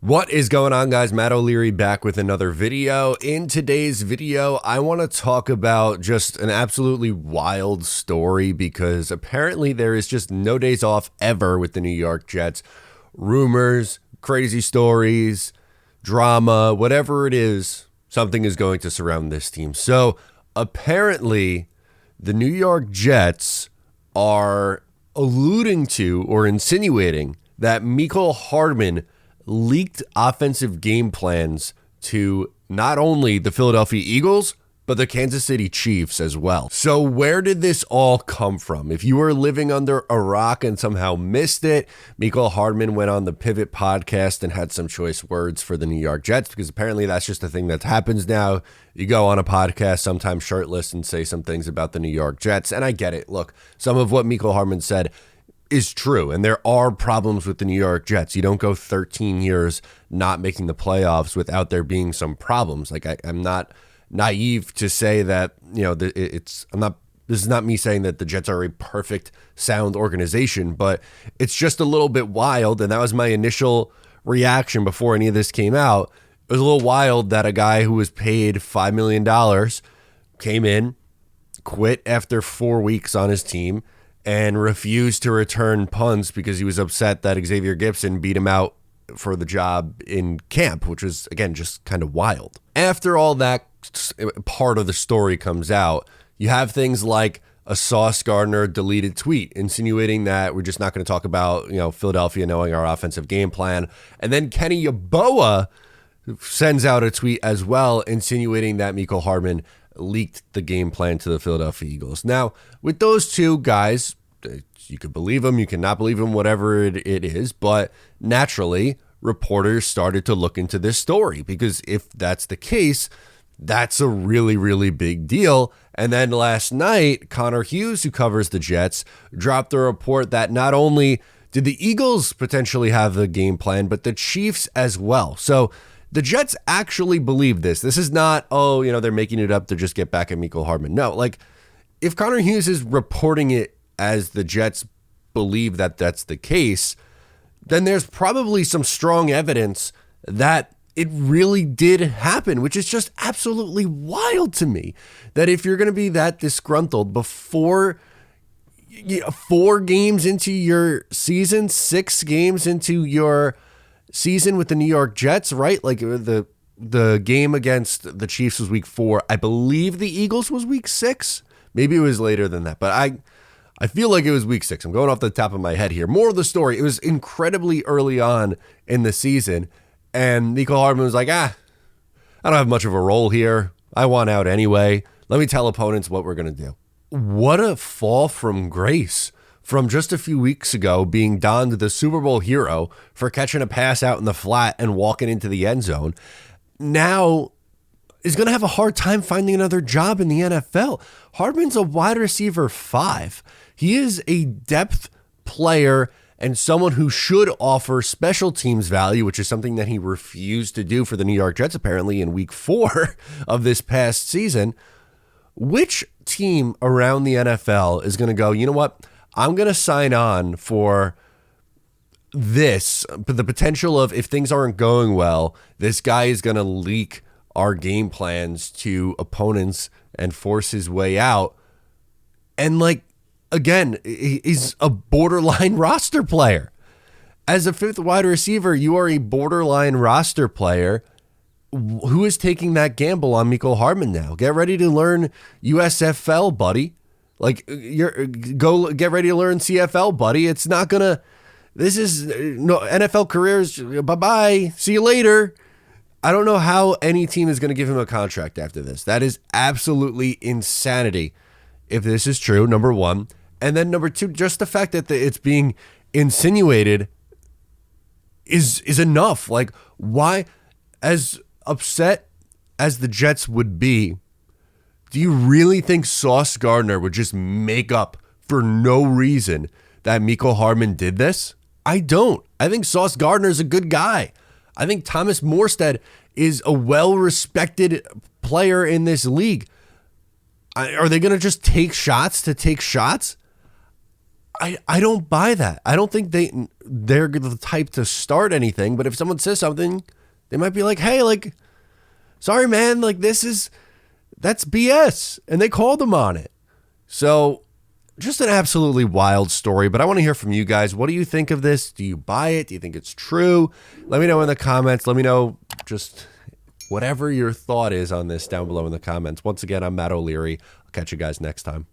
What is going on, guys? Matt O'Leary back with another video. In today's video, I want to talk about just an absolutely wild story because apparently there is just no days off ever with the New York Jets. Rumors, crazy stories, drama, whatever it is, something is going to surround this team. So apparently the New York Jets are alluding to or insinuating that Mecole Hardman leaked offensive game plans to not only the Philadelphia Eagles, but the Kansas City Chiefs as well. So where did this all come from? If you were living under a rock and somehow missed it, Mecole Hardman went on the Pivot podcast and had some choice words for the New York Jets, because apparently that's just a thing that happens now. You go on a podcast, sometimes shirtless, and say some things about the New York Jets. And I get it. Look, some of what Mecole Hardman said is true, and there are problems with the New York Jets. You don't go 13 years not making the playoffs without there being some problems. Like I'm not naive to say that, you know, this is not me saying that the Jets are a perfect, sound organization, but it's just a little bit wild, and that was my initial reaction before any of this came out. It was a little wild that a guy who was paid $5 million came in, quit after 4 weeks on his team, and refused to return punts because he was upset that Xavier Gipson beat him out for the job in camp, which was, again, just kind of wild. After all that part of the story comes out, you have things like a Sauce Gardner deleted tweet insinuating that we're just not going to talk about, Philadelphia knowing our offensive game plan. And then Kenny Yeboah sends out a tweet as well insinuating that Mecole Hardman leaked the game plan to the Philadelphia Eagles. Now, with those two guys, you could believe them, you cannot believe them, whatever it is, but naturally, reporters started to look into this story, because if that's the case, that's a really, really big deal. And then last night, Connor Hughes, who covers the Jets, dropped a report that not only did the Eagles potentially have the game plan, but the Chiefs as well. So the Jets actually believe this. This is not, they're making it up to just get back at Mecole Hardman. No, like, if Connor Hughes is reporting it as the Jets believe that that's the case, then there's probably some strong evidence that it really did happen, which is just absolutely wild to me. That if you're going to be that disgruntled before 4 games into your season, 6 games into your season with the New York Jets, right? Like the game against the Chiefs was week 4. I believe the Eagles was week 6. Maybe it was later than that, but I feel like it was week 6. I'm going off the top of my head here. More of the story, it was incredibly early on in the season, and Mecole Hardman was like, I don't have much of a role here. I want out anyway. Let me tell opponents what we're going to do. What a fall from grace from just a few weeks ago being donned the Super Bowl hero for catching a pass out in the flat and walking into the end zone. Now is going to have a hard time finding another job in the NFL. Hardman's a wide receiver 5. He is a depth player and someone who should offer special teams value, which is something that he refused to do for the New York Jets apparently in week 4 of this past season. Which team around the NFL is going to go, you know what, I'm going to sign on for this, but the potential of, if things aren't going well, this guy is going to leak our game plans to opponents and force his way out. And again, he's a borderline roster player. As a 5th wide receiver, you are a borderline roster player. Who is taking that gamble on Mecole Hardman now? Get ready to learn USFL, buddy. Go get ready to learn CFL, buddy. It's not gonna. This is no NFL careers. Bye-bye. See you later. I don't know how any team is going to give him a contract after this. That is absolutely insanity if this is true, number one. And then number 2, just the fact that it's being insinuated is enough. Like, why, as upset as the Jets would be, do you really think Sauce Gardner would just make up for no reason that Mecole Hardman did this? I don't. I think Sauce Gardner is a good guy. I think Thomas Morstead is a well-respected player in this league. Are they going to just take shots to take shots? I don't buy that. I don't think they're the type to start anything, but if someone says something, they might be like, hey, like, sorry, man, like that's BS. And they called them on it. So just an absolutely wild story, but I want to hear from you guys. What do you think of this? Do you buy it? Do you think it's true? Let me know in the comments. Let me know just whatever your thought is on this down below in the comments. Once again, I'm Matt O'Leary. I'll catch you guys next time.